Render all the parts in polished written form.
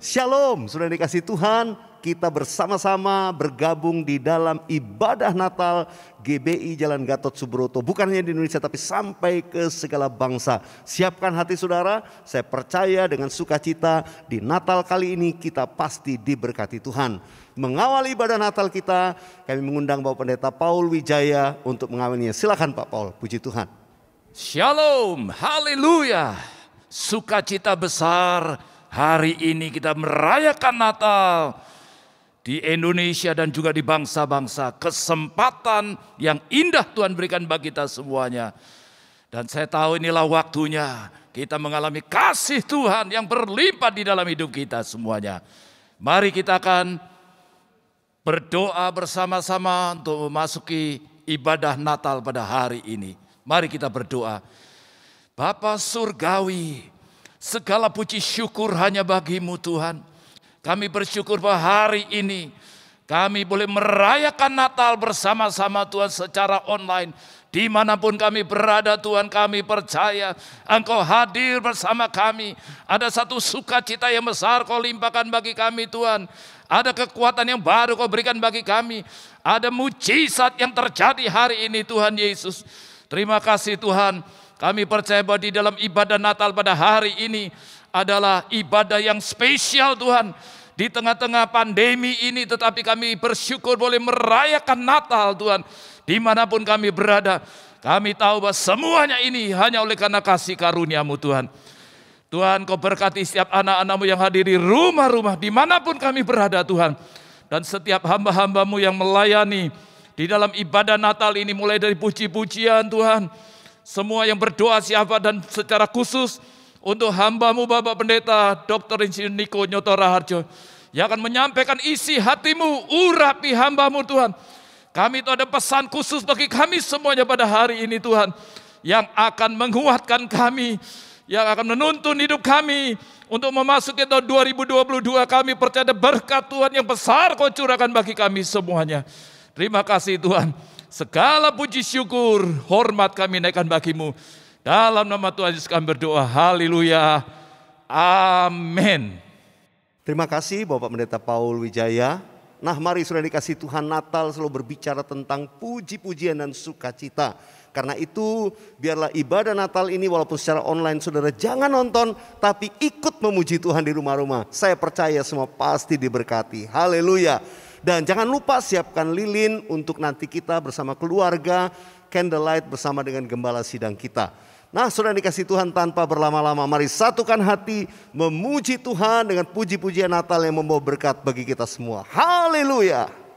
Shalom, sudah dikasih Tuhan, kita bersama-sama bergabung di dalam ibadah Natal GBI Jalan Gatot Subroto. Bukan hanya di Indonesia tapi sampai ke segala bangsa. Siapkan hati saudara, saya percaya dengan sukacita di Natal kali ini kita pasti diberkati Tuhan. Mengawali ibadah Natal kita, kami mengundang Bapak Pendeta Paul Wijaya untuk mengawalinya. Silakan Pak Paul, puji Tuhan. Shalom, haleluya, sukacita besar. Hari ini kita merayakan Natal di Indonesia dan juga di bangsa-bangsa. Kesempatan yang indah Tuhan berikan bagi kita semuanya. Dan saya tahu inilah waktunya kita mengalami kasih Tuhan yang berlimpah di dalam hidup kita semuanya. Mari kita akan berdoa bersama-sama untuk memasuki ibadah Natal pada hari ini. Mari kita berdoa. Bapa Surgawi, segala puji syukur hanya bagi-Mu Tuhan. Kami bersyukur bahwa hari ini kami boleh merayakan Natal bersama-sama Tuhan secara online. Dimanapun kami berada Tuhan, kami percaya Engkau hadir bersama kami. Ada satu sukacita yang besar Kau limpahkan bagi kami Tuhan. Ada kekuatan yang baru Kau berikan bagi kami. Ada mujizat yang terjadi hari ini Tuhan Yesus. Terima kasih Tuhan. Kami percaya bahwa di dalam ibadah Natal pada hari ini adalah ibadah yang spesial Tuhan. Di tengah-tengah pandemi ini tetapi kami bersyukur boleh merayakan Natal Tuhan. Dimanapun kami berada, kami tahu bahwa semuanya ini hanya oleh karena kasih karunia-Mu Tuhan. Tuhan Kau berkati setiap anak-anak-Mu yang hadir di rumah-rumah dimanapun kami berada Tuhan. Dan setiap hamba-hamba-Mu yang melayani di dalam ibadah Natal ini mulai dari puji-pujian Tuhan. Semua yang berdoa siapa dan secara khusus untuk hamba-Mu Bapak Pendeta Dr. Insinyur Niko Nyoto Raharjo yang akan menyampaikan isi hati-Mu, urapi hamba-Mu Tuhan. Kami itu ada pesan khusus bagi kami semuanya pada hari ini Tuhan, yang akan menguatkan kami, yang akan menuntun hidup kami untuk memasuki tahun 2022. Kami percaya berkat Tuhan yang besar Kau curahkan bagi kami semuanya. Terima kasih Tuhan. Segala puji syukur, hormat kami naikkan bagi-Mu. Dalam nama Tuhan Yesus kami berdoa. Haleluya. Amin. Terima kasih Bapak Pendeta Paul Wijaya. Nah mari sudah dikasih Tuhan, Natal selalu berbicara tentang puji-pujian dan sukacita. Karena itu biarlah ibadah Natal ini walaupun secara online saudara jangan nonton, tapi ikut memuji Tuhan di rumah-rumah. Saya percaya semua pasti diberkati. Haleluya. Dan jangan lupa siapkan lilin untuk nanti kita bersama keluarga, candlelight bersama dengan gembala sidang kita. Nah sudah dikasih Tuhan, tanpa berlama-lama mari satukan hati memuji Tuhan dengan puji-pujian Natal yang membawa berkat bagi kita semua. Haleluya.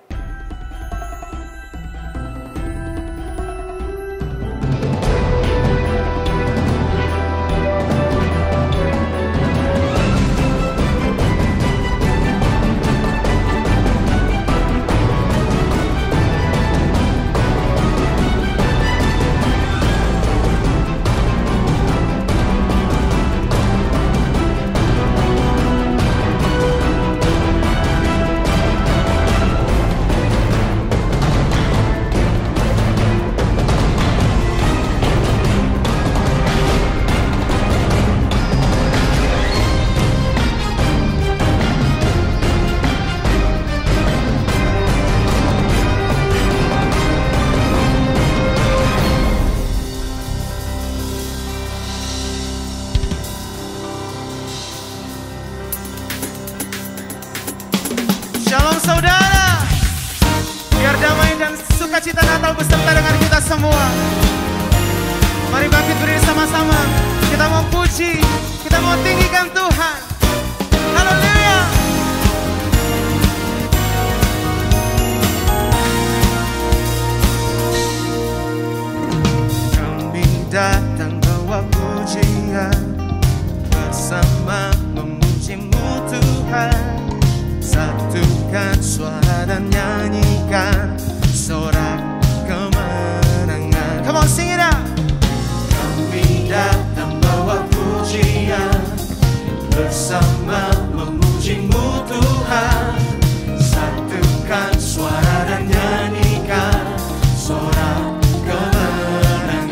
Shalom saudara, biar damai dan sukacita Natal beserta dengan kita semua. Mari bangkit berdiri sama-sama, kita mau puji, kita mau tinggikan Tuhan. Haleluya. Kami datang bawa pujian, bersama memuji-Mu Tuhan. Satukan suara dan nyanyikan sorak kemenangan. Come on, sing it out. Kami datang bawa pujian, bersama memuji-Mu Tuhan. Satukan suara dan nyanyikan sorak kemenangan.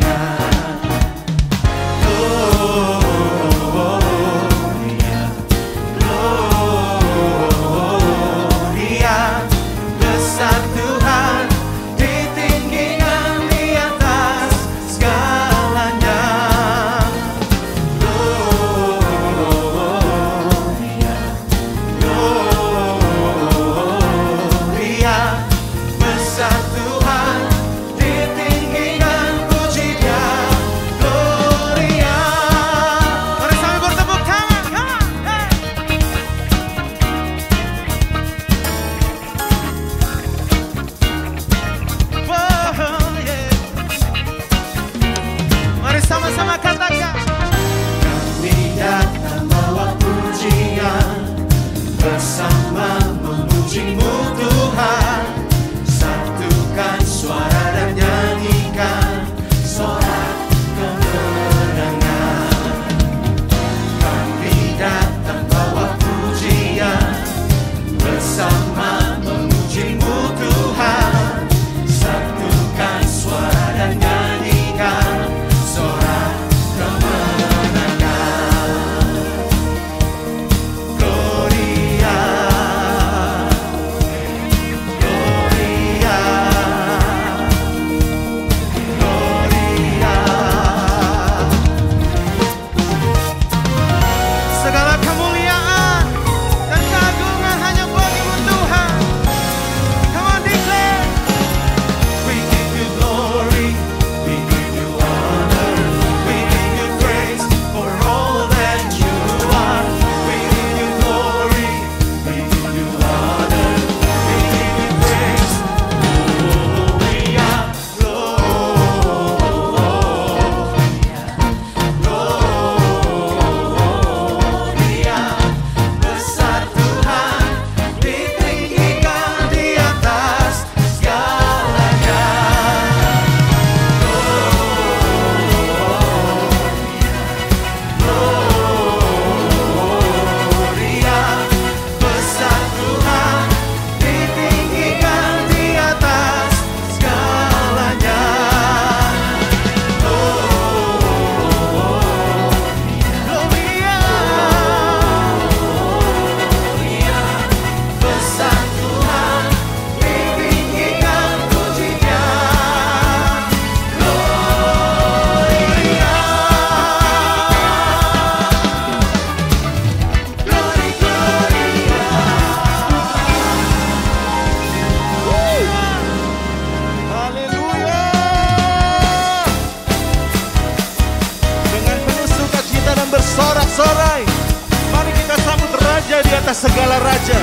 di atas segala raja.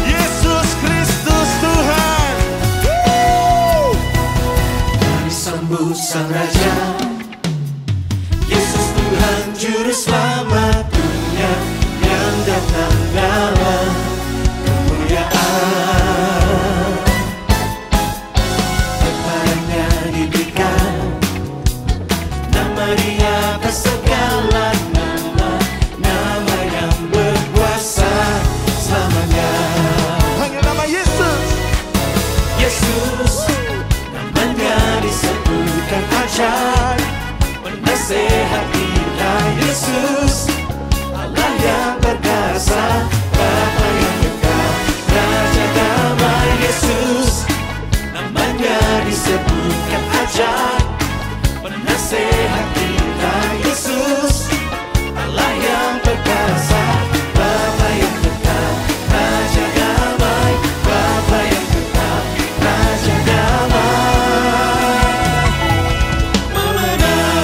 Yesus Kristus Tuhan. Mari sambut Sang Raja, Yesus Tuhan Juru Selamat dunia yang datang dalam kemuliaan. Kepadanya diberikan nama di atas segala nama, nama yang berkuasa selamanya. Hanya nama Yesus. Yesus, namanya disebutkan ajaib, penasehat kita. Yesus, Allah yang perkasa, Bapa yang kekal, Raja damai. Yesus, namanya disebutkan ajaib, penasehat kita. Yesus, Allah yang perkasa, Bapa yang kekal, Raja damai. Bapa yang kekal, Raja damai. Pemenang.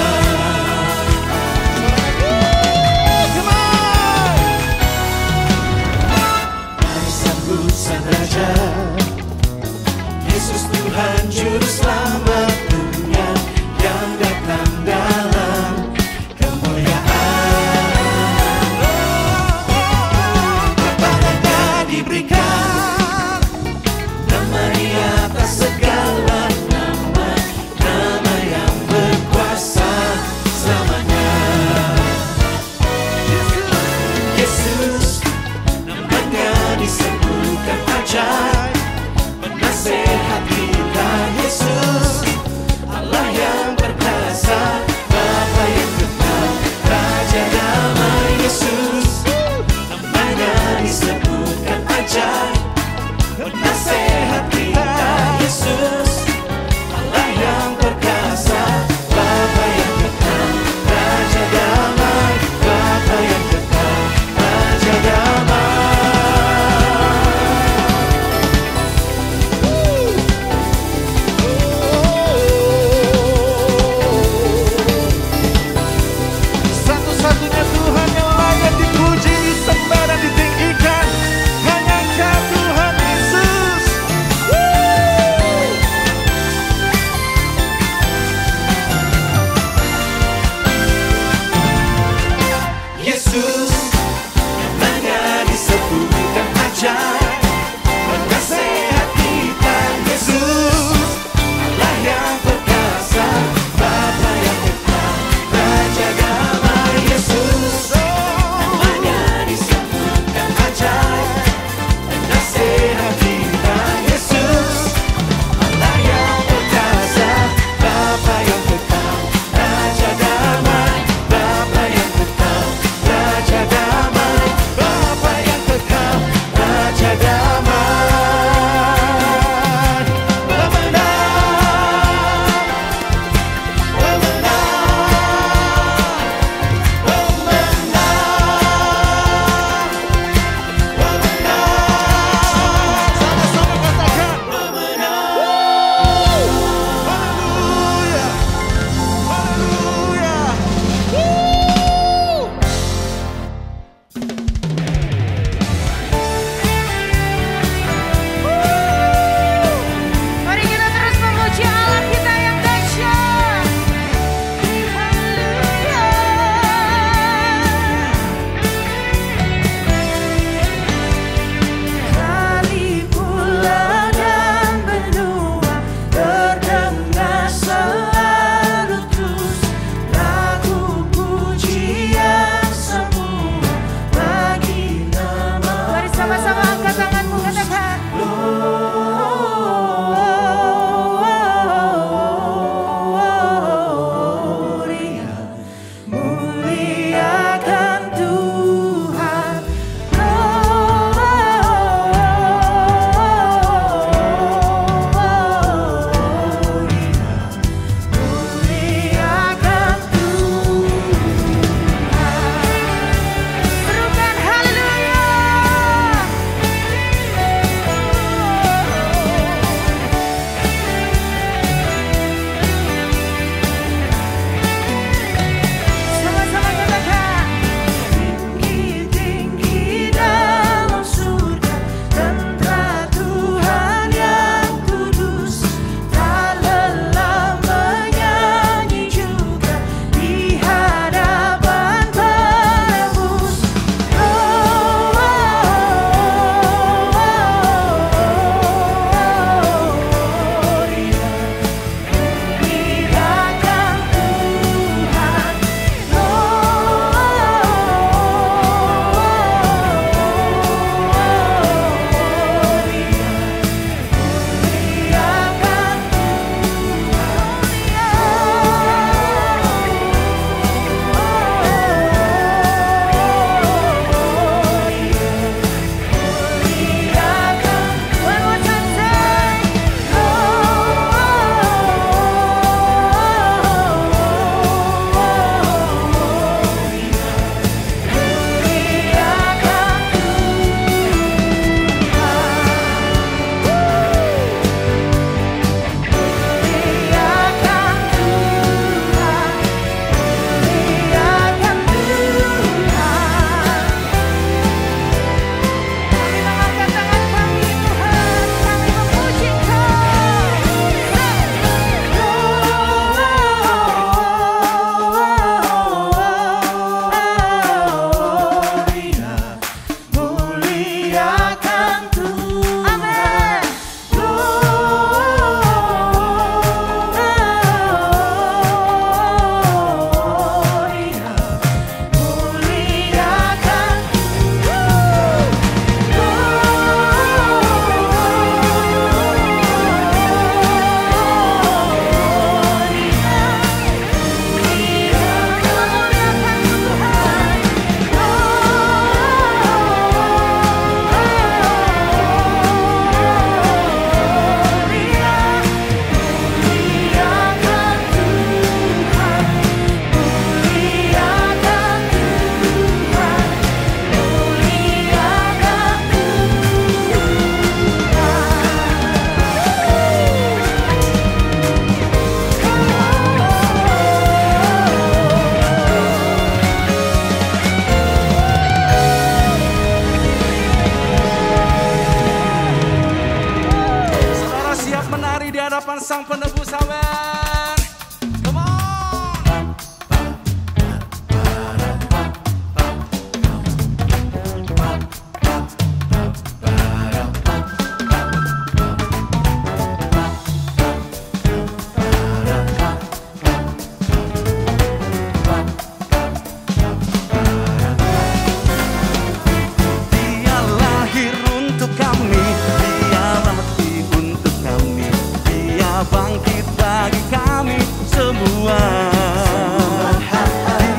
semua.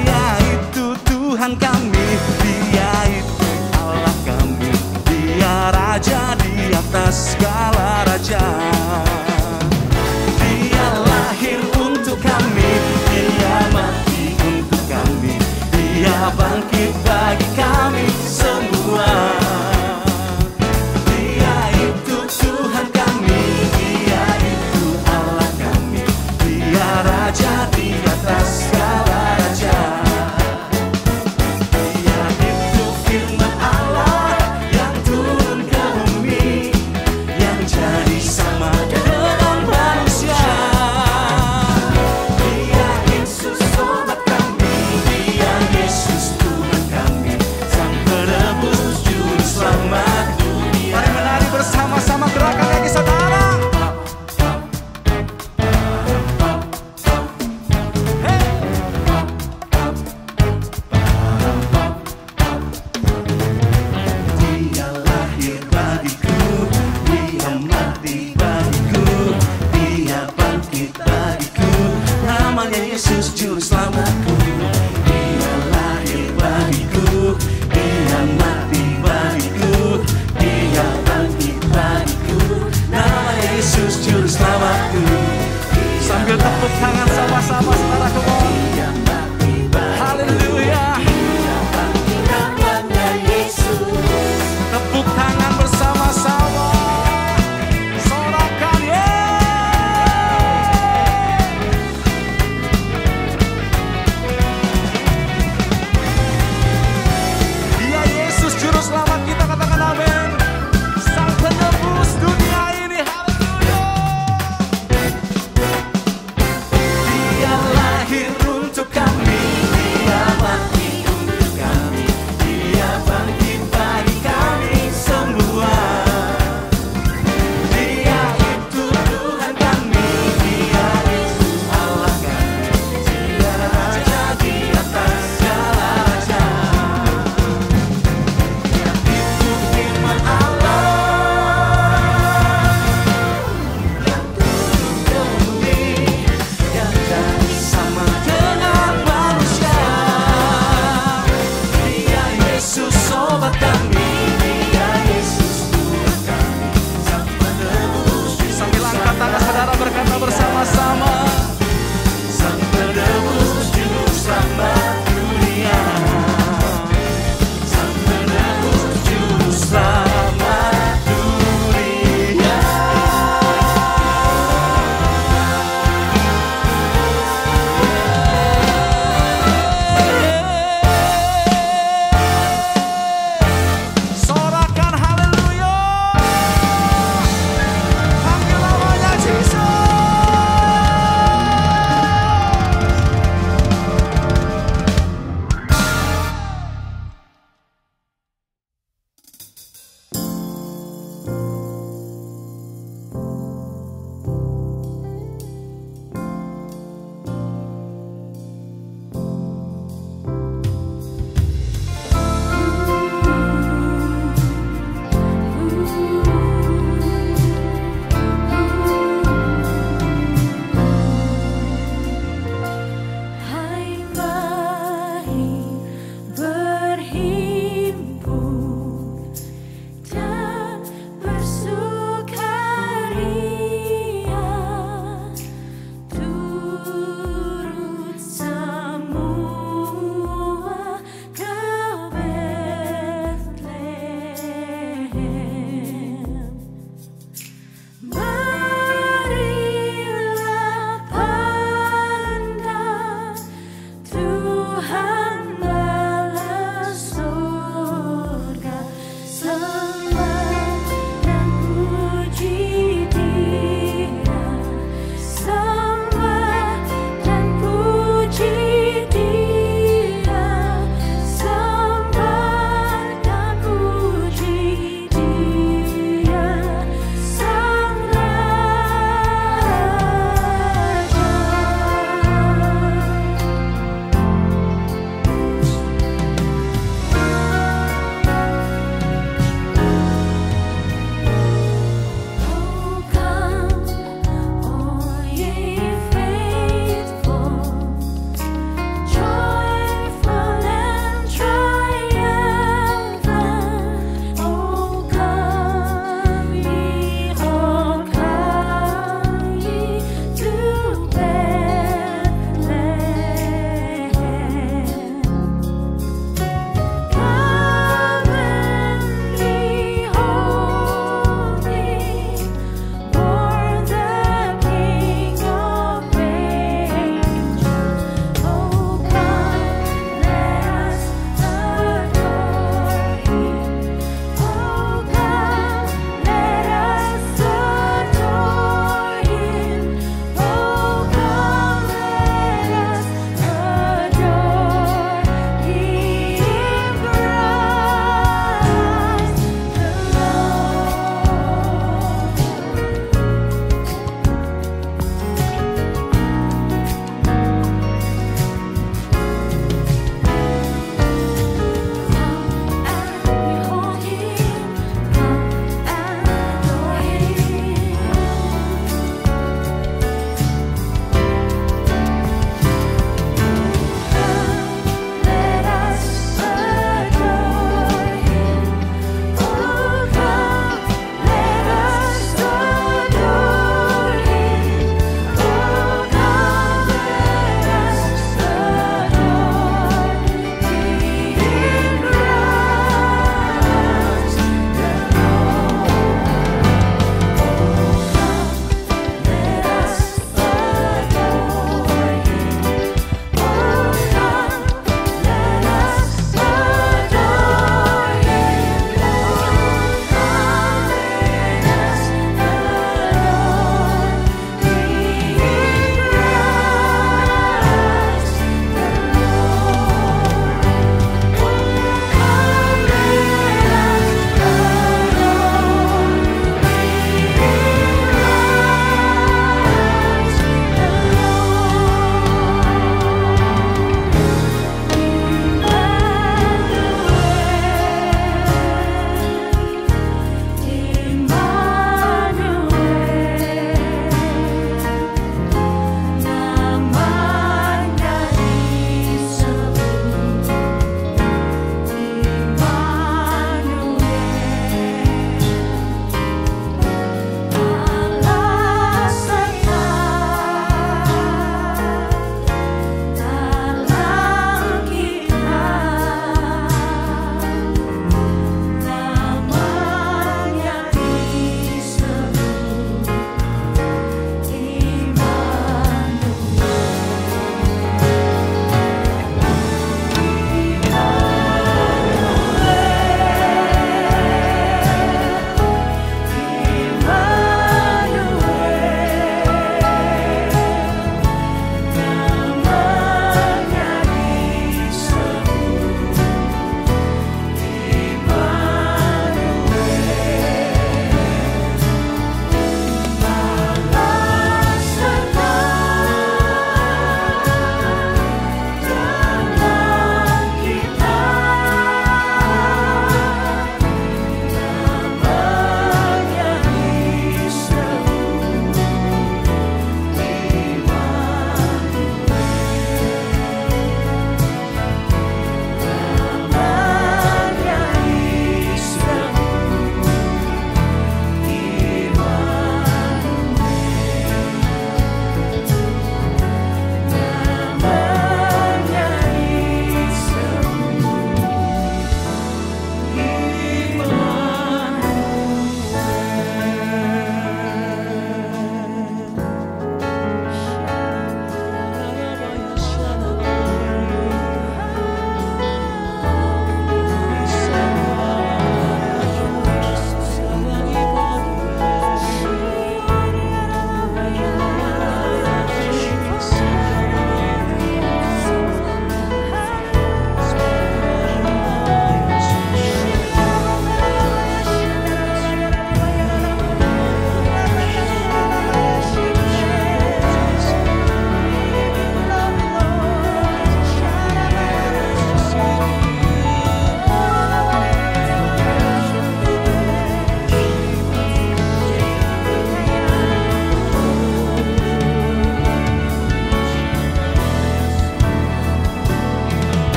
Dia itu Tuhan kami, Dia itu Allah kami, Dia Raja di atas segala raja. Dia lahir untuk kami, Dia mati untuk kami, Dia bangkit bagi kami semua. Dia itu Tuhan kami, Dia itu Allah kami, Dia Raja di atas segala raja. Dia itu firman Allah yang turun ke bumi, yang jadi sama dengan manusia. Dia Yesus sobat kami, Dia Yesus Tuhan kami, Sang Penebus Juru Selamat dunia. Mari menari bersama-sama, gerakan kaki saudara. Dia lahir bagiku, Dia mati bagiku, Dia bangkit bagiku, namanya Yesus Juru Selamatku. Dia lahir bagiku, Dia mati bagiku, Dia bangkit bagiku, namanya Yesus Juru Selamatku. Sambil tepuk tangan sama-sama saudaraku. Haleluya. Tepuk tangan bersama-sama. Sorakan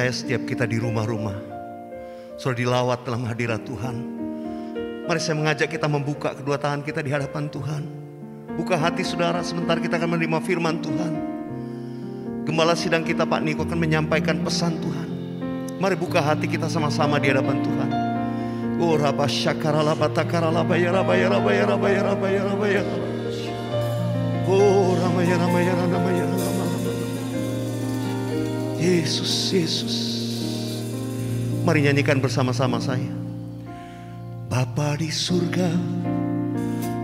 percaya setiap kita di rumah-rumah sudah dilawat dalam hadirat Tuhan. Mari saya mengajak kita membuka kedua tangan kita di hadapan Tuhan. Buka hati saudara, sebentar kita akan menerima firman Tuhan. Gembala sidang kita Pak Niko akan menyampaikan pesan Tuhan. Mari buka hati kita sama-sama di hadapan Tuhan. Oh Rabba Syakarala Batakarala Bayara Bayara Bayara Bayara Bayara Bayara. Oh Ramaya Ramaya Ramaya Ramaya. Yesus, Yesus. Mari nyanyikan bersama-sama saya. Bapa di surga,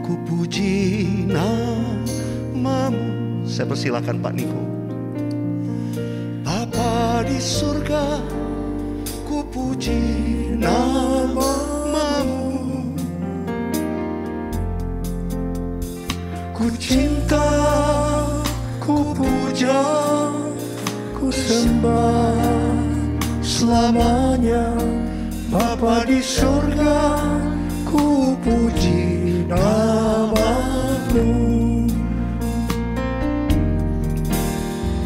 ku puji namamu. Saya persilakan Pak Niko. Bapa di surga, ku puji namamu. Ku cinta, ku puja, ku sembah selamanya. Bapa di surga, ku puji namamu.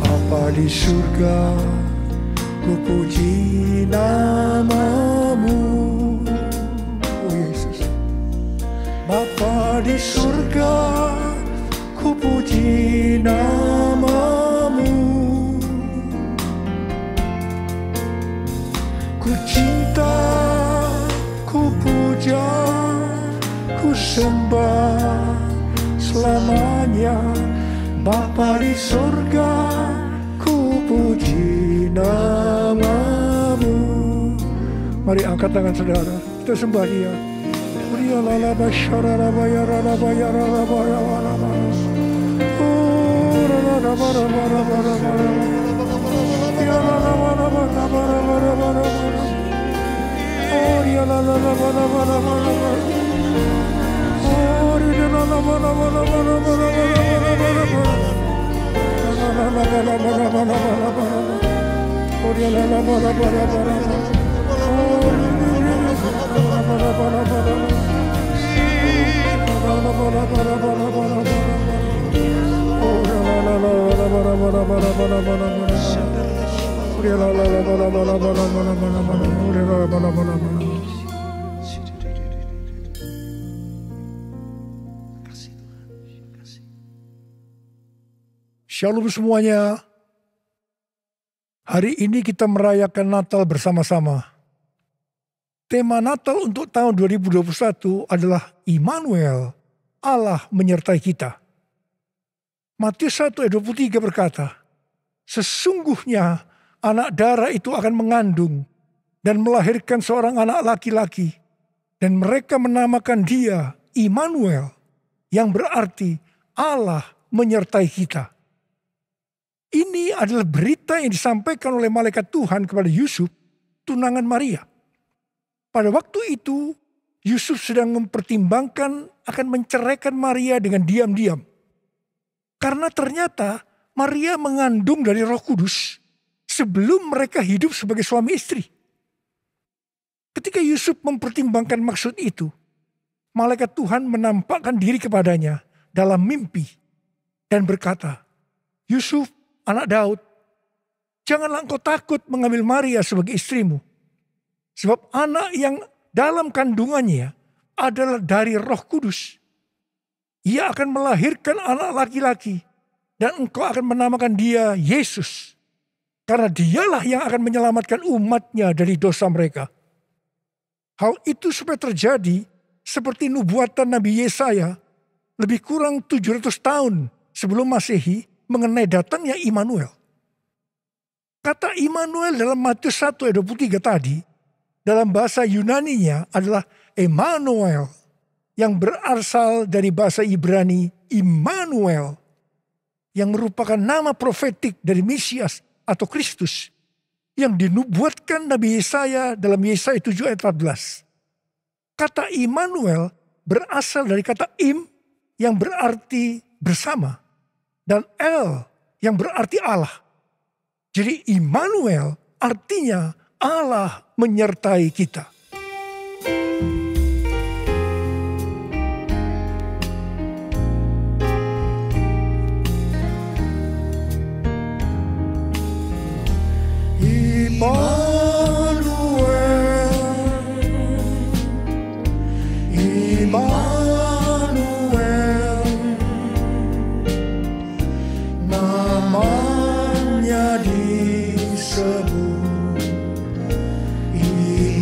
Bapa di surga, ku puji namamu. Oh Yesus. Bapa di surga, ku puji namamu. Ku cinta, ku puja, ku sembah selamanya. Bapa di surga, ku puji namamu. Mari angkat tangan saudara, kita sembah Dia. Dia lala basyara bayara bayara bayara. Oh lala bara bara bara bara. Dia lala bara bara bara bara. Oh dia lala bara bara bara. Oh dia lala bara bara bara bara bara. Lala bara bara bara bara. Oh dia lala bara bara bara. Oh bara bara bara. Shalom semuanya. Hari ini kita merayakan Natal bersama-sama. Tema Natal untuk tahun 2021 adalah Immanuel, Allah menyertai kita. Matius 1 ayat 23 berkata, sesungguhnya anak darah itu akan mengandung dan melahirkan seorang anak laki-laki, dan mereka menamakan dia Immanuel, yang berarti Allah menyertai kita. Ini adalah berita yang disampaikan oleh malaikat Tuhan kepada Yusuf, tunangan Maria. Pada waktu itu, Yusuf sedang mempertimbangkan akan menceraikan Maria dengan diam-diam. Karena ternyata Maria mengandung dari Roh Kudus sebelum mereka hidup sebagai suami istri. Ketika Yusuf mempertimbangkan maksud itu, malaikat Tuhan menampakkan diri kepadanya dalam mimpi dan berkata, Yusuf, anak Daud, janganlah engkau takut mengambil Maria sebagai istrimu. Sebab anak yang dalam kandungannya adalah dari Roh Kudus. Ia akan melahirkan anak laki-laki dan engkau akan menamakan dia Yesus. Karena dialah yang akan menyelamatkan umatnya dari dosa mereka. Hal itu supaya terjadi seperti nubuatan Nabi Yesaya lebih kurang 700 tahun sebelum Masehi mengenai datangnya Immanuel. Kata Immanuel dalam Matius 1 ayat 23 tadi, dalam bahasa Yunaninya adalah Emmanuel, yang berasal dari bahasa Ibrani Immanuel, yang merupakan nama profetik dari Mesias atau Kristus, yang dinubuatkan Nabi Yesaya dalam Yesaya 7 ayat 14. Kata Immanuel berasal dari kata Im, yang berarti bersama, dan El, yang berarti Allah. Jadi Immanuel artinya Allah menyertai kita. Immanuel.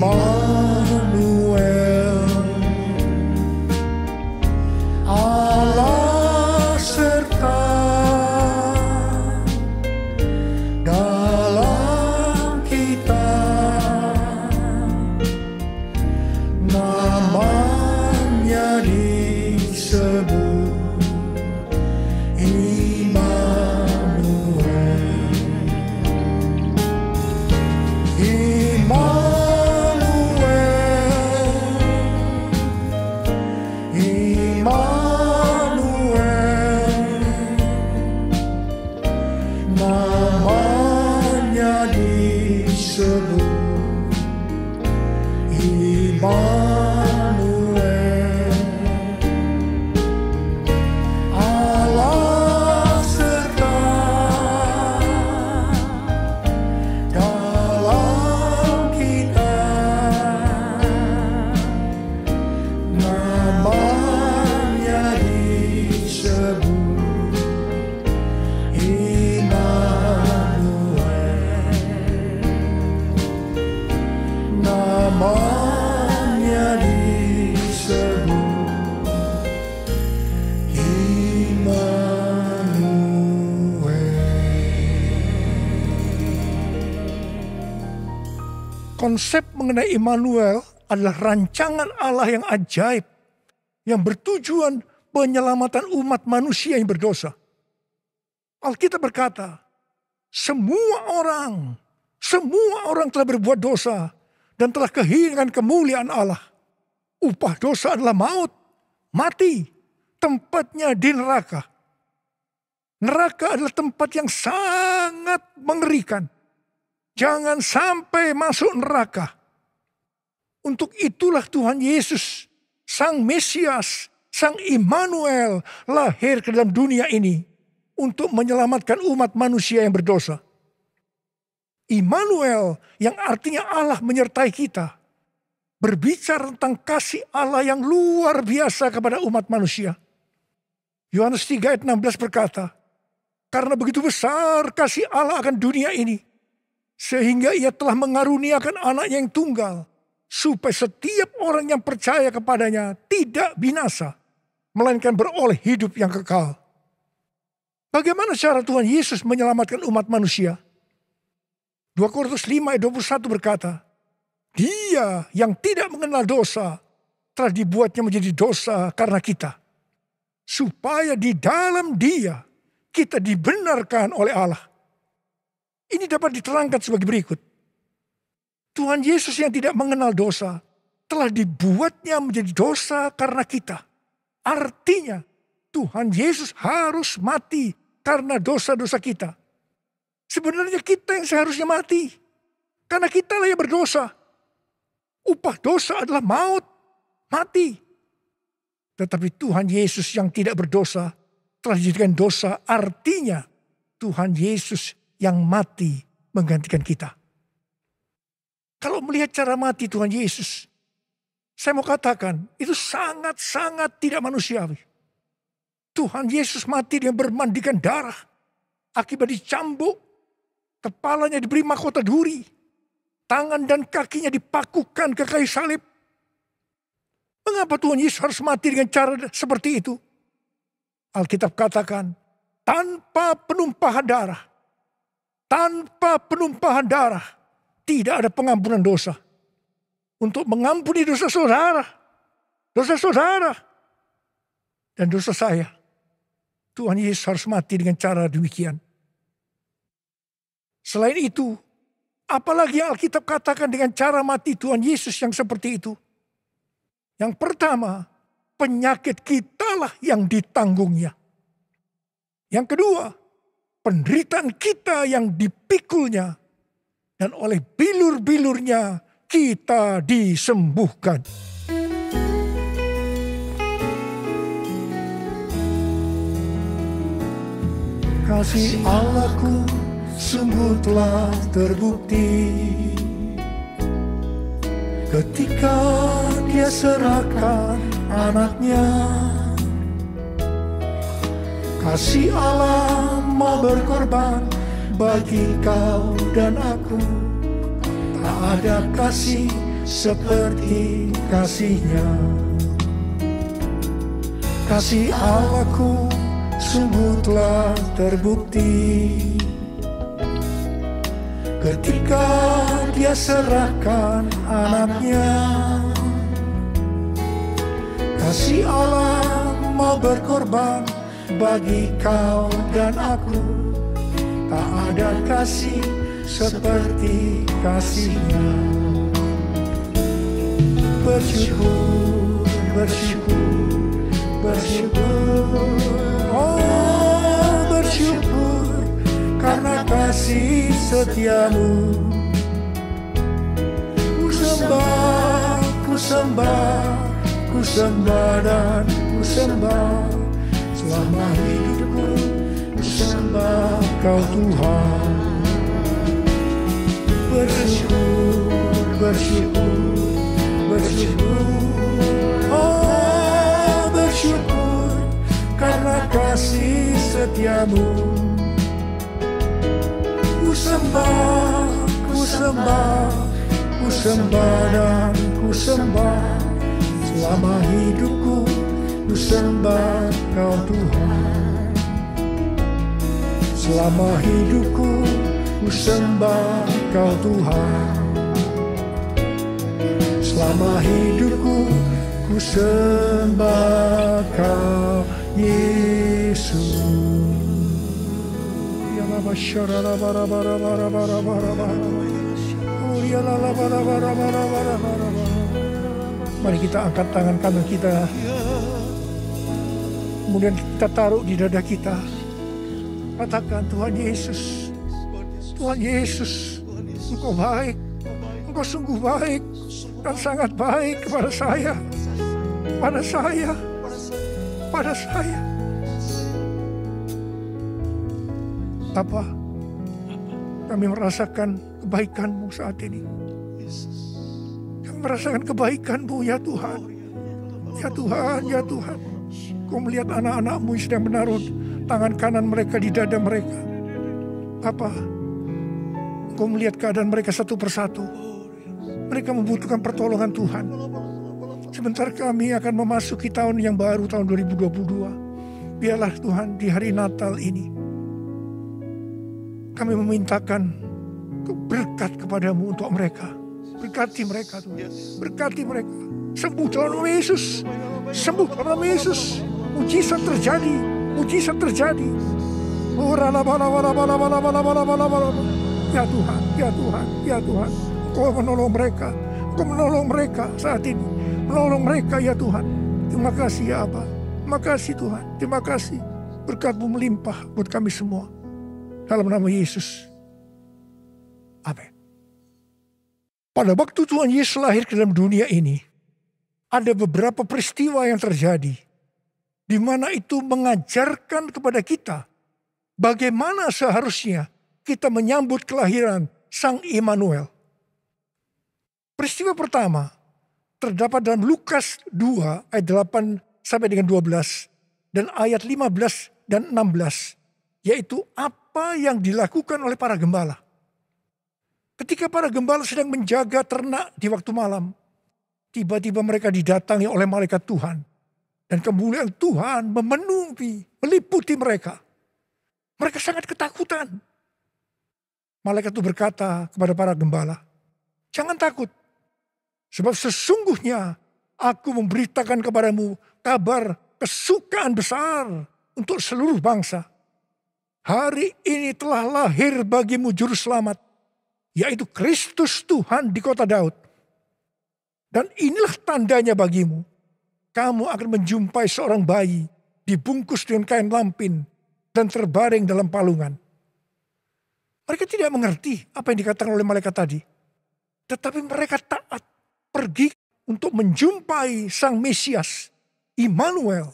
Immanuel, Allah serta dalam kita, namanya disebut konsep mengenai Immanuel adalah rancangan Allah yang ajaib, yang bertujuan penyelamatan umat manusia yang berdosa. Alkitab berkata, semua orang telah berbuat dosa dan telah kehilangan kemuliaan Allah. Upah dosa adalah maut, mati, tempatnya di neraka. Neraka adalah tempat yang sangat mengerikan. Jangan sampai masuk neraka. Untuk itulah Tuhan Yesus, Sang Mesias, Sang Immanuel lahir ke dalam dunia ini untuk menyelamatkan umat manusia yang berdosa. Immanuel yang artinya Allah menyertai kita, berbicara tentang kasih Allah yang luar biasa kepada umat manusia. Yohanes 3 ayat 16 berkata, karena begitu besar kasih Allah akan dunia ini, sehingga ia telah mengaruniakan anaknya yang tunggal, supaya setiap orang yang percaya kepadanya tidak binasa, melainkan beroleh hidup yang kekal. Bagaimana cara Tuhan Yesus menyelamatkan umat manusia? 2 Korintus 5 ayat 21 berkata, Dia yang tidak mengenal dosa telah dibuatnya menjadi dosa karena kita, supaya di dalam Dia kita dibenarkan oleh Allah. Ini dapat diterangkan sebagai berikut. Tuhan Yesus yang tidak mengenal dosa telah dibuatnya menjadi dosa karena kita. Artinya Tuhan Yesus harus mati karena dosa-dosa kita. Sebenarnya kita yang seharusnya mati. Karena kita lah yang berdosa. Upah dosa adalah maut, mati. Tetapi Tuhan Yesus yang tidak berdosa telah dijadikan dosa. Artinya Tuhan Yesus yang mati menggantikan kita. Kalau melihat cara mati Tuhan Yesus, saya mau katakan itu sangat-sangat tidak manusiawi. Tuhan Yesus mati dengan bermandikan darah, akibat dicambuk, kepalanya diberi mahkota duri, tangan dan kakinya dipakukan ke kayu salib. Mengapa Tuhan Yesus harus mati dengan cara seperti itu? Alkitab katakan, tanpa penumpahan darah, tidak ada pengampunan dosa. Untuk mengampuni dosa saudara, dan dosa saya, Tuhan Yesus harus mati dengan cara demikian. Selain itu, apalagi yang Alkitab katakan dengan cara mati Tuhan Yesus yang seperti itu? Yang pertama, penyakit kitalah yang ditanggungnya. Yang kedua, penderitaan kita yang dipikulnya. Dan oleh bilur-bilurnya kita disembuhkan. Kasih Allahku sungguh telah terbukti ketika Dia serahkan anaknya. Kasih Allah mau berkorban bagi kau dan aku. Tak ada kasih seperti kasih-Nya. Kasih Allahku sungguh telah terbukti ketika Dia serahkan anaknya. Kasih Allah mau berkorban bagi kau dan aku. Tak ada kasih seperti kasih-Nya. Bersyukur, bersyukur, bersyukur. Oh, bersyukur karena kasih setiamu. Ku sembah, ku sembah, ku sembah dan ku sembah. Selama hidupku ku sembah Kau Tuhan. Bersyukur, bersyukur, bersyukur. Oh, bersyukur karena kasih setiamu. Ku sembah, ku sembah, ku sembah dan ku sembah. Selama hidupku ku sembah Kau Tuhan. Selama hidupku ku sembah Kau Tuhan. Selama hidupku ku sembah Kau Yesus. Ya la bashara la bara bara bara bara bara bara. Oh ya la bara bara bara bara bara. Mari kita angkat tangan kanan kita. Kemudian kita taruh di dada kita. Katakan, Tuhan Yesus, Tuhan Yesus, Engkau baik, Engkau sungguh baik dan sangat baik kepada saya, pada saya, pada saya. Bapa, kami merasakan kebaikan-Mu saat ini. Kami merasakan kebaikan-Mu ya Tuhan. Ya Tuhan, ya Tuhan. Kau melihat anak-anak-Mu yang sedang menaruh tangan kanan mereka di dada mereka. Bapa, Kau melihat keadaan mereka satu persatu. Mereka membutuhkan pertolongan Tuhan. Sebentar kami akan memasuki tahun yang baru, tahun 2022. Biarlah Tuhan di hari Natal ini kami memintakan berkat kepadamu untuk mereka. Berkati mereka Tuhan. Berkati mereka. Sembuh dalam nama Yesus. Sembuh dalam nama Yesus. Mujizat terjadi. Mujizat terjadi. Ya Tuhan, ya Tuhan, ya Tuhan. Kau menolong mereka. Kau menolong mereka saat ini. Menolong mereka ya Tuhan. Terima kasih ya Abba. Terima kasih Tuhan. Terima kasih. Berkat-Mu melimpah buat kami semua. Dalam nama Yesus. Amin. Pada waktu Tuhan Yesus lahir ke dalam dunia ini, ada beberapa peristiwa yang terjadi, di mana itu mengajarkan kepada kita bagaimana seharusnya kita menyambut kelahiran Sang Immanuel. Peristiwa pertama terdapat dalam Lukas 2 ayat 8 sampai dengan 12 dan ayat 15 dan 16, yaitu apa yang dilakukan oleh para gembala. Ketika para gembala sedang menjaga ternak di waktu malam, tiba-tiba mereka didatangi oleh malaikat Tuhan. Dan kemuliaan Tuhan memenuhi, meliputi mereka. Mereka sangat ketakutan. Malaikat itu berkata kepada para gembala, jangan takut. Sebab sesungguhnya aku memberitakan kepadamu kabar kesukaan besar untuk seluruh bangsa. Hari ini telah lahir bagimu juru selamat, yaitu Kristus Tuhan di kota Daud. Dan inilah tandanya bagimu. Kamu akan menjumpai seorang bayi dibungkus dengan kain lampin dan terbaring dalam palungan. Mereka tidak mengerti apa yang dikatakan oleh malaikat tadi. Tetapi mereka taat pergi untuk menjumpai Sang Mesias, Immanuel.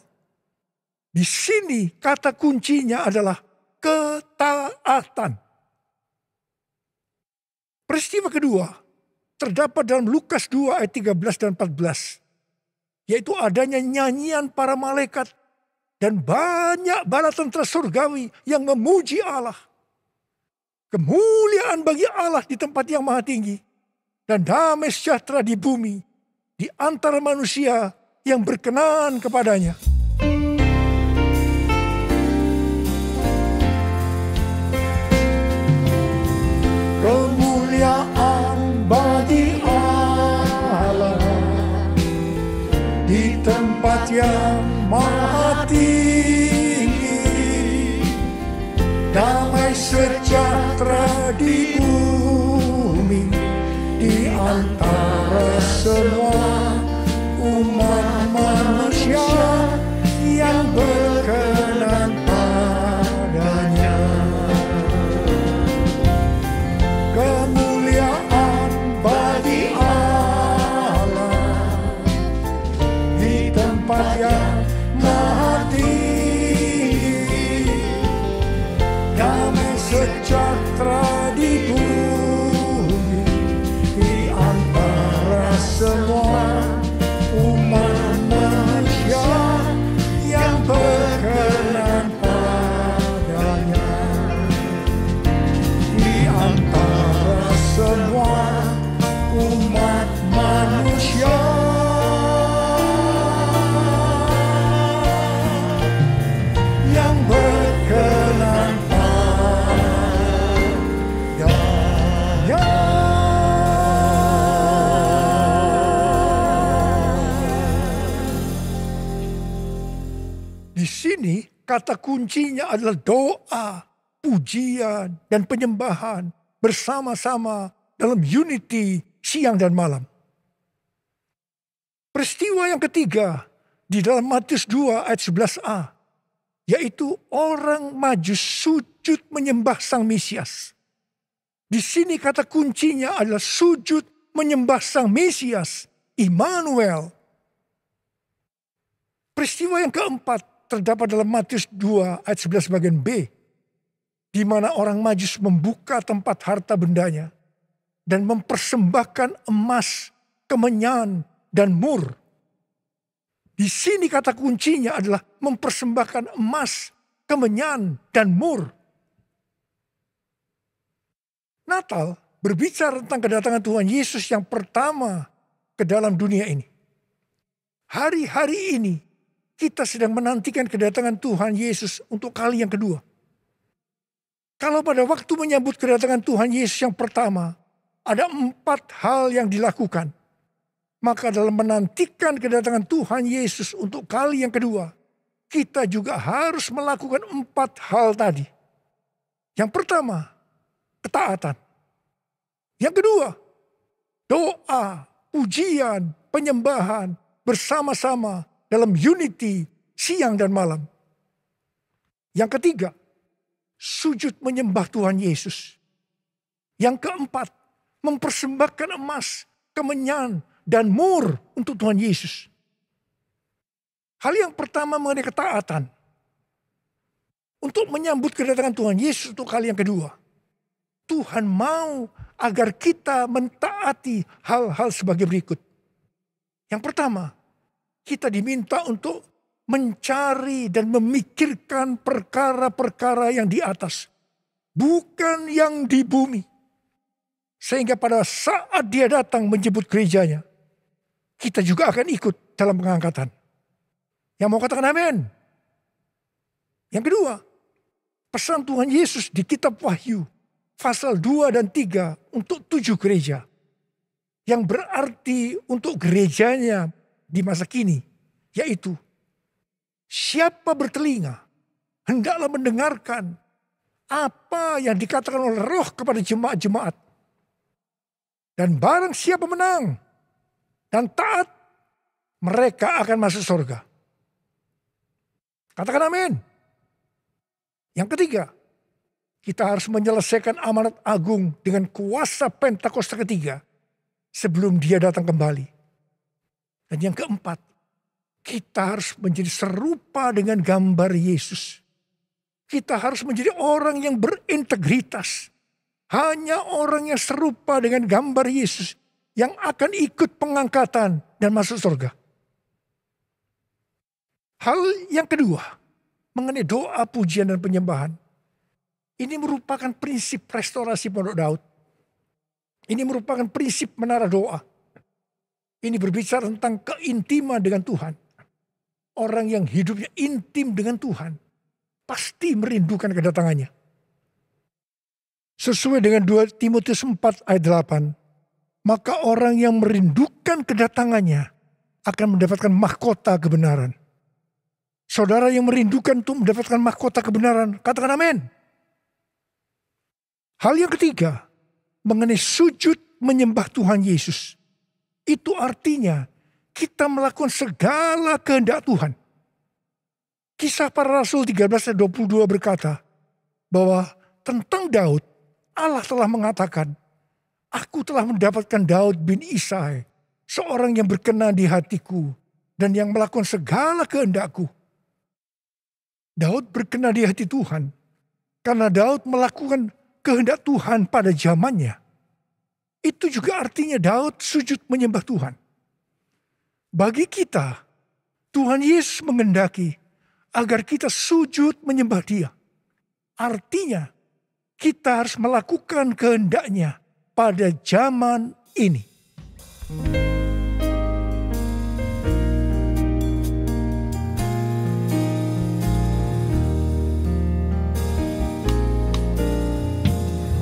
Di sini kata kuncinya adalah ketaatan. Peristiwa kedua terdapat dalam Lukas 2 ayat 13 dan 14. Yaitu adanya nyanyian para malaikat dan banyak bala tentara surgawi yang memuji Allah. Kemuliaan bagi Allah di tempat yang maha tinggi. dan damai sejahtera di bumi di antara manusia yang berkenan kepadanya. Kemuliaan bagi Allah di tempat yang maha tinggi, damai sejahtera di bumi di antara semua umat manusia yang berkenan padanya. Kemuliaan bagi Allah di tempat yang maha tinggi, damai sejahtera di bumi di antara semua umat manusia yang berkenan padanya. Di antara semua umat manusia yang berkenan padanya. Di sini kata kuncinya adalah doa, pujian, dan penyembahan bersama-sama dalam unity siang dan malam. Peristiwa yang ketiga di dalam Matius 2 ayat 11a, yaitu orang Majus sujud menyembah Sang Mesias. Di sini kata kuncinya adalah sujud menyembah Sang Mesias, Immanuel. Peristiwa yang keempat terdapat dalam Matius 2 ayat 11 bagian B, di mana orang Majus membuka tempat harta bendanya dan mempersembahkan emas, kemenyan, dan mur. Di sini kata kuncinya adalah mempersembahkan emas, kemenyan, dan mur. Natal berbicara tentang kedatangan Tuhan Yesus yang pertama ke dalam dunia ini. Hari-hari ini kita sedang menantikan kedatangan Tuhan Yesus untuk kali yang kedua. Kalau pada waktu menyambut kedatangan Tuhan Yesus yang pertama, ada 4 hal yang dilakukan. Maka dalam menantikan kedatangan Tuhan Yesus untuk kali yang kedua, kita juga harus melakukan 4 hal tadi. Yang pertama, ketaatan. Yang kedua, doa, pujian, penyembahan bersama-sama dalam unity siang dan malam. Yang ketiga, sujud menyembah Tuhan Yesus. Yang keempat, mempersembahkan emas, kemenyan, dan mur untuk Tuhan Yesus. Hal yang pertama mengenai ketaatan. Untuk menyambut kedatangan Tuhan Yesus untuk kali yang kedua. Tuhan mau agar kita mentaati hal-hal sebagai berikut. Yang pertama, kita diminta untuk mencari dan memikirkan perkara-perkara yang di atas. Bukan yang di bumi. Sehingga pada saat dia datang menjemput gerejanya, kita juga akan ikut dalam pengangkatan. Yang mau katakan amin? Yang kedua, pesan Tuhan Yesus di kitab Wahyu, pasal 2 dan 3 untuk 7 gereja. Yang berarti untuk gerejanya di masa kini, yaitu siapa bertelinga hendaklah mendengarkan apa yang dikatakan oleh Roh kepada jemaat-jemaat. Dan barang siapa menang dan taat, mereka akan masuk surga. Katakan amin. Yang ketiga, kita harus menyelesaikan amanat agung dengan kuasa Pentakosta ketiga sebelum dia datang kembali. Dan yang keempat, kita harus menjadi serupa dengan gambar Yesus. Kita harus menjadi orang yang berintegritas. Hanya orang yang serupa dengan gambar Yesus yang akan ikut pengangkatan dan masuk surga. Hal yang kedua, mengenai doa, pujian, dan penyembahan. Ini merupakan prinsip restorasi Pondok Daud. Ini merupakan prinsip menara doa. Ini berbicara tentang keintiman dengan Tuhan. Orang yang hidupnya intim dengan Tuhan pasti merindukan kedatangannya. Sesuai dengan 2 Timotius 4 ayat 8. Maka orang yang merindukan kedatangannya akan mendapatkan mahkota kebenaran. Saudara yang merindukan untuk mendapatkan mahkota kebenaran, katakan amin. Hal yang ketiga, mengenai sujud menyembah Tuhan Yesus. Itu artinya kita melakukan segala kehendak Tuhan. Kisah Para Rasul 13 ayat 22 berkata bahwa tentang Daud, Allah telah mengatakan, aku telah mendapatkan Daud bin Isai, seorang yang berkenan di hatiku dan yang melakukan segala kehendakku. Daud berkenan di hati Tuhan karena Daud melakukan kehendak Tuhan pada zamannya. Itu juga artinya Daud sujud menyembah Tuhan. Bagi kita, Tuhan Yesus menghendaki agar kita sujud menyembah Dia. Artinya, kita harus melakukan kehendaknya pada zaman ini.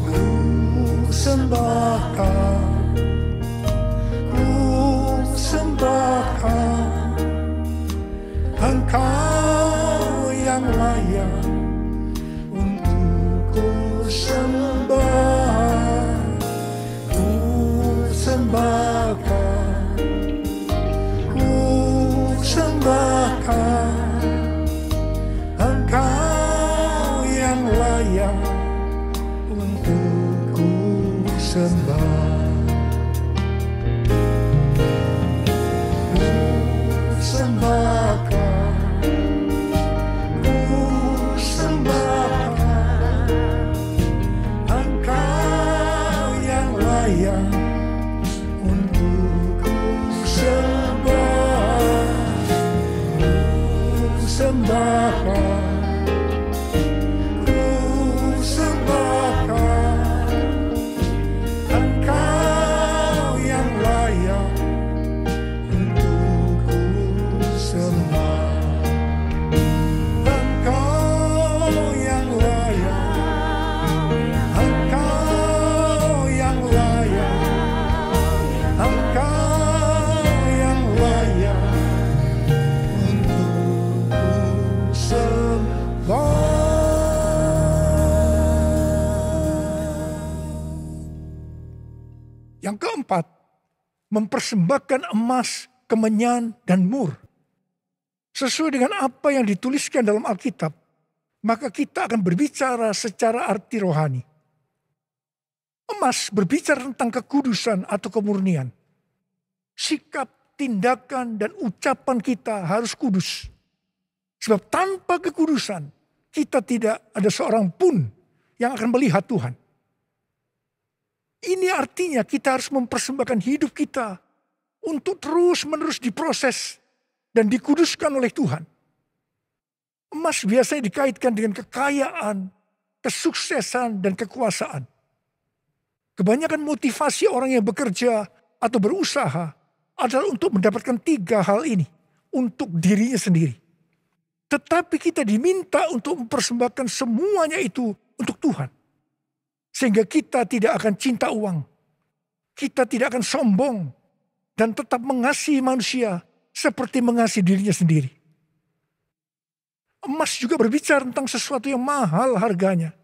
Ku sembahkan Engkau yang layak untuk ku sembah. Ku sembahkan Engkau yang layak untuk ku sembah. Yang keempat, mempersembahkan emas, kemenyan, dan mur. Sesuai dengan apa yang dituliskan dalam Alkitab, maka kita akan berbicara secara arti rohani. Emas berbicara tentang kekudusan atau kemurnian. Sikap, tindakan, dan ucapan kita harus kudus. Sebab tanpa kekudusan, kita tidak ada seorang pun yang akan melihat Tuhan. Ini artinya kita harus mempersembahkan hidup kita untuk terus-menerus diproses dan dikuduskan oleh Tuhan. Emas biasanya dikaitkan dengan kekayaan, kesuksesan, dan kekuasaan. Kebanyakan motivasi orang yang bekerja atau berusaha adalah untuk mendapatkan 3 hal ini untuk dirinya sendiri. Tetapi kita diminta untuk mempersembahkan semuanya itu untuk Tuhan. Sehingga kita tidak akan cinta uang. Kita tidak akan sombong. Dan tetap mengasihi manusia seperti mengasihi dirinya sendiri. Emas juga berbicara tentang sesuatu yang mahal harganya.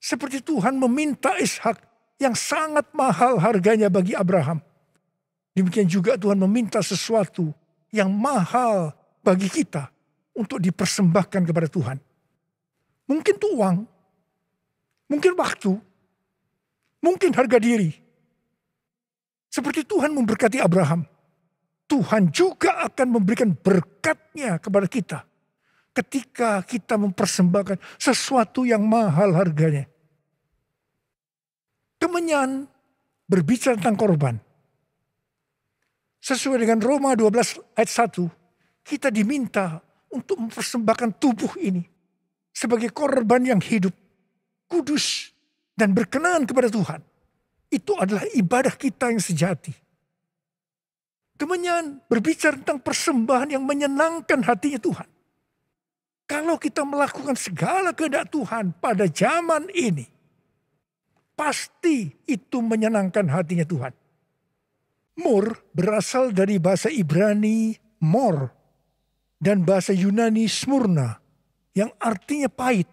Seperti Tuhan meminta Ishak yang sangat mahal harganya bagi Abraham. Demikian juga Tuhan meminta sesuatu yang mahal bagi kita untuk dipersembahkan kepada Tuhan. Mungkin itu uang. Mungkin waktu, mungkin harga diri. Seperti Tuhan memberkati Abraham, Tuhan juga akan memberikan berkat-Nya kepada kita ketika kita mempersembahkan sesuatu yang mahal harganya. Kemenyan berbicara tentang korban. Sesuai dengan Roma 12 ayat 1, kita diminta untuk mempersembahkan tubuh ini sebagai korban yang hidup, kudus, dan berkenan kepada Tuhan. Itu adalah ibadah kita yang sejati. Kemenyan berbicara tentang persembahan yang menyenangkan hatinya Tuhan. Kalau kita melakukan segala kehendak Tuhan pada zaman ini, pasti itu menyenangkan hatinya Tuhan. Mur berasal dari bahasa Ibrani mor dan bahasa Yunani smurna yang artinya pahit.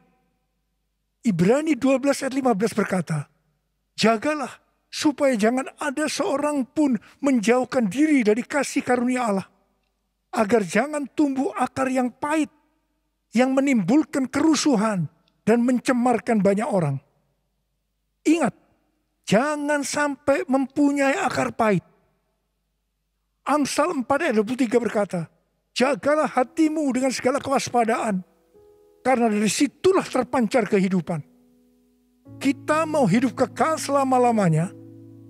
Ibrani 12 ayat 15 berkata, jagalah supaya jangan ada seorang pun menjauhkan diri dari kasih karunia Allah, agar jangan tumbuh akar yang pahit yang menimbulkan kerusuhan dan mencemarkan banyak orang. Ingat, jangan sampai mempunyai akar pahit. Amsal 4 ayat 23 berkata, jagalah hatimu dengan segala kewaspadaan, karena dari situlah terpancar kehidupan. Kita mau hidup kekal selama-lamanya,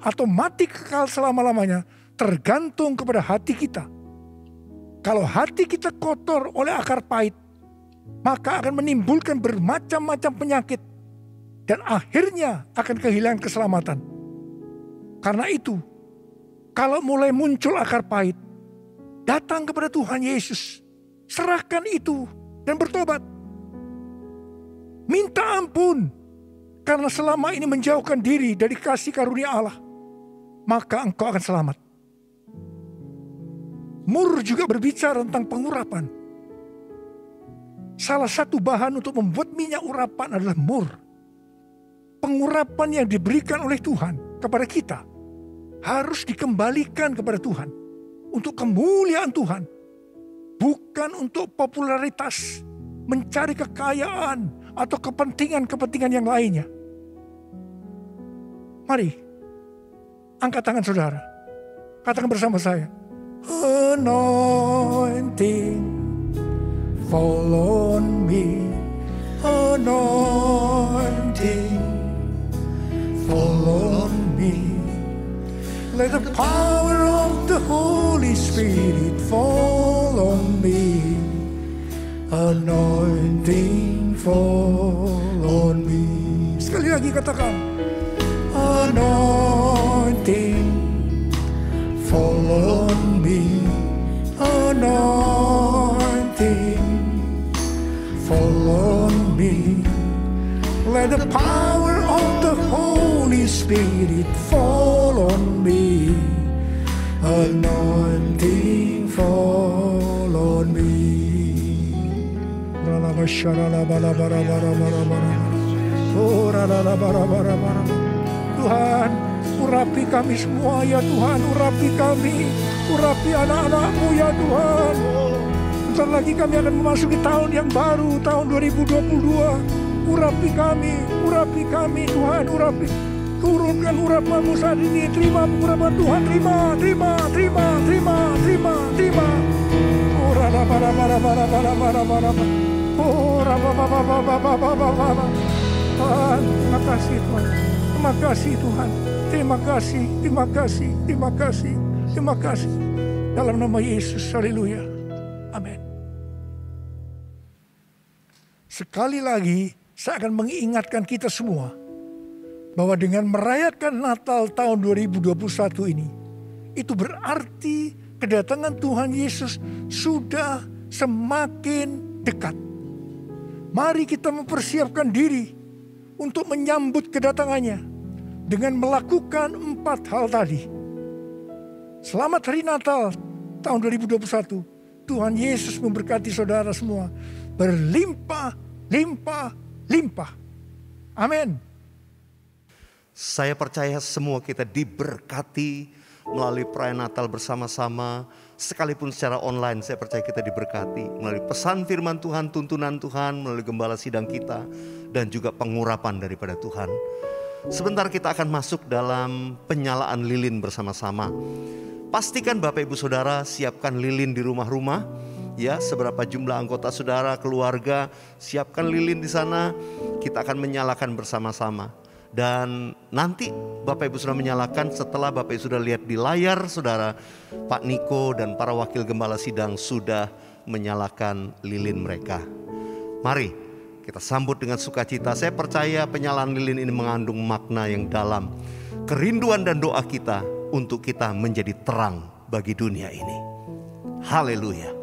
atau mati kekal selama-lamanya, tergantung kepada hati kita. Kalau hati kita kotor oleh akar pahit, maka akan menimbulkan bermacam-macam penyakit, dan akhirnya akan kehilangan keselamatan. Karena itu, kalau mulai muncul akar pahit, datang kepada Tuhan Yesus, serahkan itu dan bertobat. Minta ampun, karena selama ini menjauhkan diri dari kasih karunia Allah, maka engkau akan selamat. Mur juga berbicara tentang pengurapan. Salah satu bahan untuk membuat minyak urapan adalah mur. Pengurapan yang diberikan oleh Tuhan kepada kita harus dikembalikan kepada Tuhan untuk kemuliaan Tuhan, bukan untuk popularitas, mencari kekayaan atau kepentingan-kepentingan yang lainnya. Mari, angkat tangan saudara, katakan bersama saya, anointing fall on me, anointing fall on me. Let the power of the Holy Spirit fall on me, anointing fall on me. Sekali lagi katakan, anointing fall on me, anointing fall on me. Let the power of the Holy Spirit fall on me, anointing fall on me. Tuhan, urapi kami semua ya Tuhan, urapi kami, urapi anak-anak-Mu ya Tuhan. Bentar lagi kami akan memasuki tahun yang baru, tahun 2022. Urapi kami Tuhan, urapi. Turunkan urapan-Mu saat ini, terima urapan Tuhan, terima. Tuhan, terima kasih Tuhan. Terima kasih Tuhan. Terima kasih. Dalam nama Yesus, haleluya. Amin. Sekali lagi, saya akan mengingatkan kita semua bahwa dengan merayakan Natal tahun 2021 ini, itu berarti kedatangan Tuhan Yesus sudah semakin dekat. Mari kita mempersiapkan diri untuk menyambut kedatangannya dengan melakukan 4 hal tadi. Selamat Hari Natal tahun 2021. Tuhan Yesus memberkati saudara semua berlimpah. Amin. Saya percaya semua kita diberkati melalui perayaan Natal bersama-sama. Sekalipun secara online, saya percaya kita diberkati melalui pesan firman Tuhan, tuntunan Tuhan, melalui gembala sidang kita, dan juga pengurapan daripada Tuhan. Sebentar kita akan masuk dalam penyalaan lilin bersama-sama. Pastikan Bapak Ibu Saudara siapkan lilin di rumah-rumah. Ya, seberapa jumlah anggota saudara, keluarga, siapkan lilin di sana. Kita akan menyalakan bersama-sama. Dan nanti Bapak Ibu sudah menyalakan setelah Bapak Ibu sudah lihat di layar saudara, Pak Niko dan para wakil gembala sidang sudah menyalakan lilin mereka. Mari kita sambut dengan sukacita. Saya percaya penyalaan lilin ini mengandung makna yang dalam. kerinduan dan doa kita untuk kita menjadi terang bagi dunia ini. Haleluya.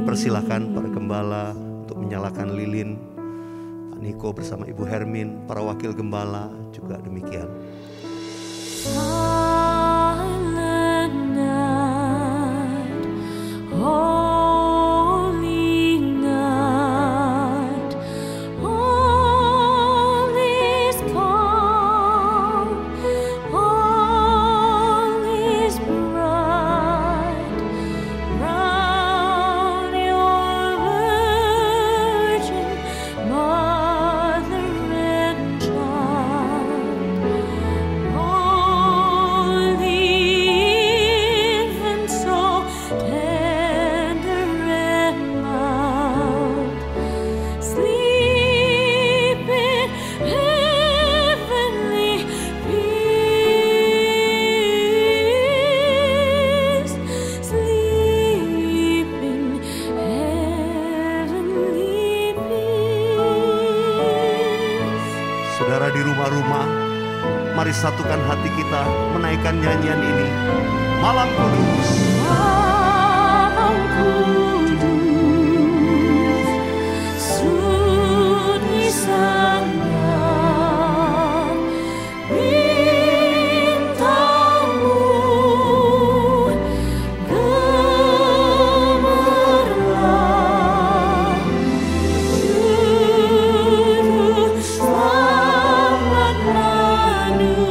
Persilakan para gembala untuk menyalakan lilin. Pak Niko bersama Ibu Hermin, para wakil gembala juga demikian. Saudara di rumah-rumah, mari satukan hati kita menaikkan nyanyian ini. Malam Kudus. Malam Kudus, sunyi sangat, bintangmu gemerlap, juru selamat manusia.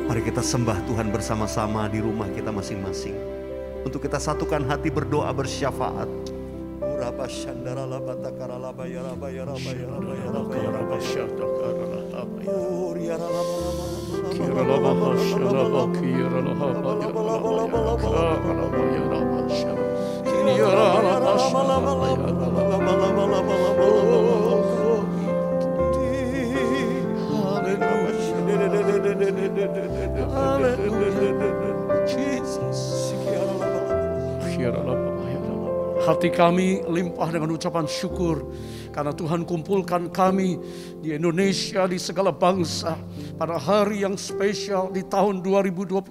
Mari kita sembah Tuhan bersama-sama di rumah kita masing-masing. Untuk kita satukan hati berdoa bersyafaat. Hati kami limpah dengan ucapan syukur karena Tuhan kumpulkan kami di Indonesia, di segala bangsa pada hari yang spesial di tahun 2021.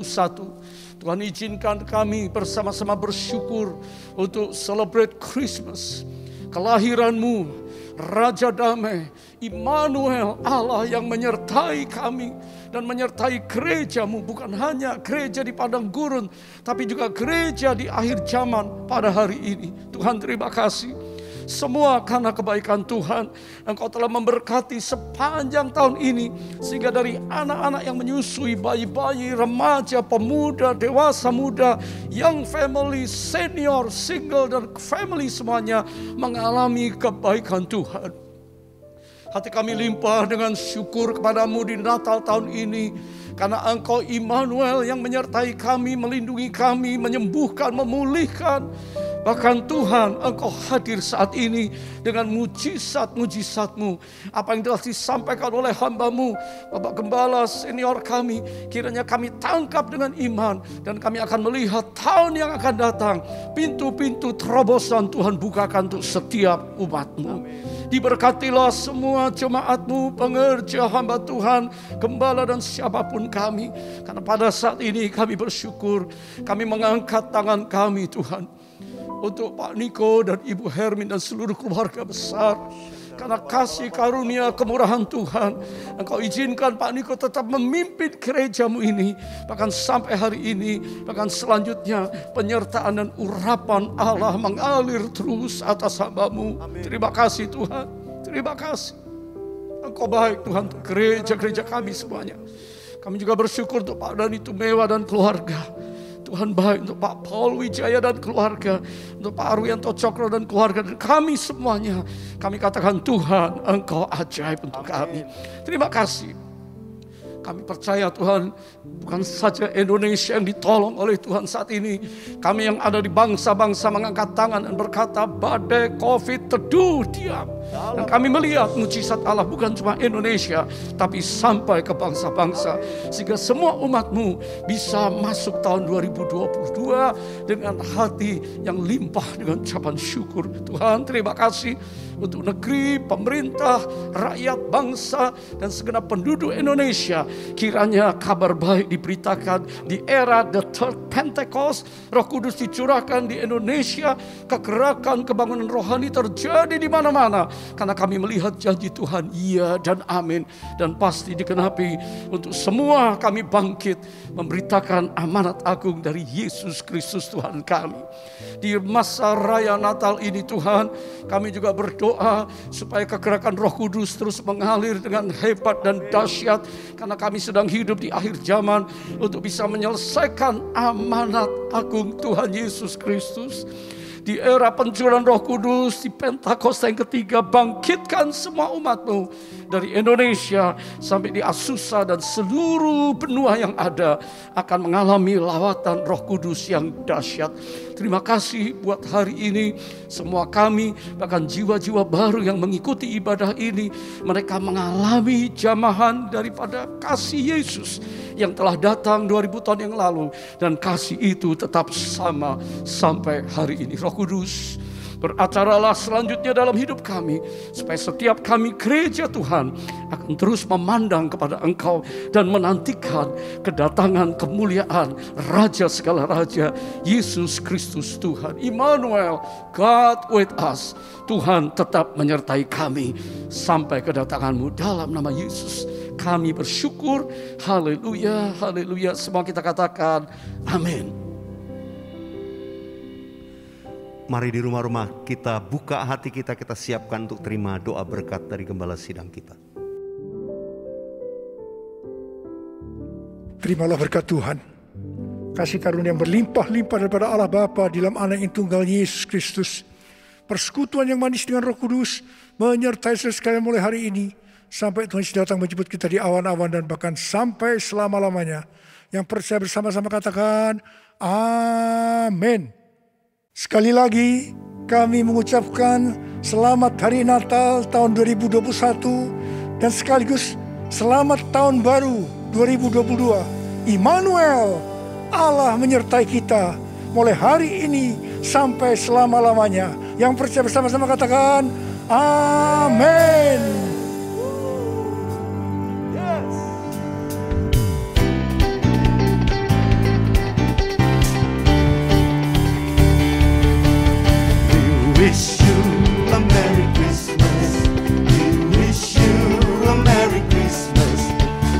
Tuhan izinkan kami bersama-sama bersyukur untuk celebrate Christmas, kelahiran-Mu, Raja Damai, Immanuel, Allah yang menyertai kami dan menyertai gereja-Mu, bukan hanya gereja di padang gurun, tapi juga gereja di akhir zaman pada hari ini. Tuhan terima kasih. Semua karena kebaikan Tuhan. Engkau telah memberkati sepanjang tahun ini. Sehingga dari anak-anak yang menyusui, bayi-bayi, remaja, pemuda, dewasa muda, young family, senior, single, dan family semuanya mengalami kebaikan Tuhan. Hati kami limpah dengan syukur kepadamu di Natal tahun ini. Karena Engkau Immanuel yang menyertai kami, melindungi kami, menyembuhkan, memulihkan. Bahkan Tuhan, Engkau hadir saat ini dengan mujizat-mujizat-Mu. Apa yang telah disampaikan oleh hamba-Mu, Bapak Gembala senior kami, kiranya kami tangkap dengan iman. Dan kami akan melihat tahun yang akan datang. Pintu-pintu terobosan Tuhan bukakan untuk setiap umat-Mu. Diberkatilah semua jemaat-Mu, pengerja hamba Tuhan, gembala dan siapapun kami. Karena pada saat ini kami bersyukur, kami mengangkat tangan kami Tuhan. Untuk Pak Niko dan Ibu Hermin dan seluruh keluarga besar. Karena kasih karunia kemurahan Tuhan, Engkau izinkan Pak Niko tetap memimpin gereja-Mu ini. Bahkan sampai hari ini, bahkan selanjutnya penyertaan dan urapan Allah mengalir terus atas hamba-Mu. Terima kasih Tuhan, terima kasih. Engkau baik Tuhan untuk gereja-gereja kami semuanya. Kami juga bersyukur untuk Pak Dani Tumewa dan keluarga. Tuhan baik untuk Pak Paul Wijaya dan keluarga, untuk Pak Arwianto Cokro dan keluarga, dan kami semuanya. Kami katakan Tuhan, Engkau ajaib untuk kami. Terima kasih. Kami percaya Tuhan, bukan saja Indonesia yang ditolong oleh Tuhan saat ini. Kami yang ada di bangsa-bangsa mengangkat tangan dan berkata, badai COVID teduh diam. Dan kami melihat mujizat Allah bukan cuma Indonesia, tapi sampai ke bangsa-bangsa. Sehingga semua umat-Mu bisa masuk tahun 2022 dengan hati yang limpah dengan ucapan syukur. Tuhan, terima kasih untuk negeri, pemerintah, rakyat, bangsa, dan segenap penduduk Indonesia. Kiranya kabar baik diberitakan di era the third Pentecost. Roh Kudus dicurahkan di Indonesia. Kegerakan kebangunan rohani terjadi di mana-mana. Karena kami melihat janji Tuhan, iya dan amin. Dan pasti dikenapi untuk semua kami bangkit memberitakan amanat agung dari Yesus Kristus Tuhan kami. Di masa raya Natal ini Tuhan, kami juga berdoa supaya kegerakan Roh Kudus terus mengalir dengan hebat dan dahsyat. Karena kami sedang hidup di akhir zaman untuk bisa menyelesaikan amanat agung Tuhan Yesus Kristus. Di era pencurahan Roh Kudus, di Pentakosta yang ketiga, bangkitkan semua umat-Mu dari Indonesia sampai di Azusa dan seluruh benua yang ada akan mengalami lawatan Roh Kudus yang dahsyat. Terima kasih buat hari ini. Semua kami, bahkan jiwa-jiwa baru yang mengikuti ibadah ini, mereka mengalami jamahan daripada kasih Yesus yang telah datang 2000 tahun yang lalu. Dan kasih itu tetap sama sampai hari ini. Roh Kudus, beracaralah selanjutnya dalam hidup kami, supaya setiap kami gereja Tuhan akan terus memandang kepada Engkau dan menantikan kedatangan kemuliaan Raja segala Raja, Yesus Kristus Tuhan. Immanuel, God with us. Tuhan tetap menyertai kami sampai kedatangan-Mu dalam nama Yesus. Kami bersyukur. Haleluya, haleluya. Semua kita katakan amin. Mari di rumah-rumah kita buka hati kita, kita siapkan untuk terima doa berkat dari Gembala Sidang kita. Terimalah berkat Tuhan. Kasih karunia yang berlimpah-limpah daripada Allah Bapa di dalam Anak yang tunggal Yesus Kristus. Persekutuan yang manis dengan Roh Kudus menyertai saudara sekalian mulai hari ini sampai Tuhan Yesus datang menjemput kita di awan-awan dan bahkan sampai selama-lamanya. Yang percaya bersama-sama katakan amin. Sekali lagi kami mengucapkan selamat Hari Natal tahun 2021 dan sekaligus selamat tahun baru 2022. Immanuel, Allah menyertai kita mulai hari ini sampai selama-lamanya. Yang percaya bersama-sama katakan amin. Wish you a Merry Christmas. We wish you a Merry Christmas.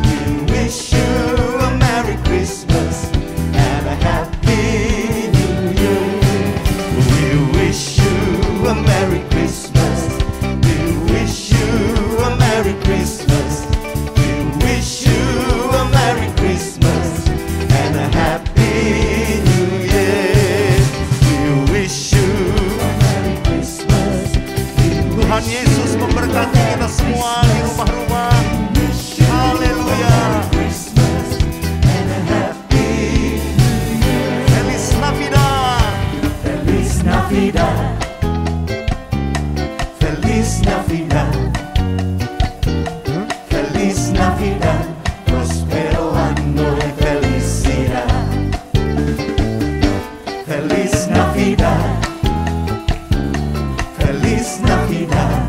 We wish you a Merry Christmas and a Happy New Year. We wish you a Merry Christmas. Christmas. We wish you a Merry Christmas and a Happy New Year. We wish you a Merry Christmas. Tuhan Yesus memberkati kita semua di rumah-rumah. Haleluya. Feliz Navidad. Feliz Navidad. Feliz Navidad. Feliz Navidad. Prospero año de felicidad. Feliz Navidad. Feliz Navidad.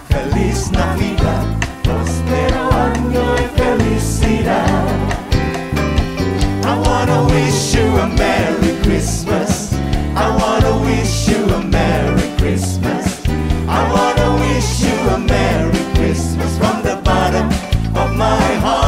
Feliz Navidad. Prospero año de felicidad. I wanna wish you a Merry Christmas. I wanna wish you a Merry Christmas. I wanna wish you a Merry Christmas from the bottom of my heart.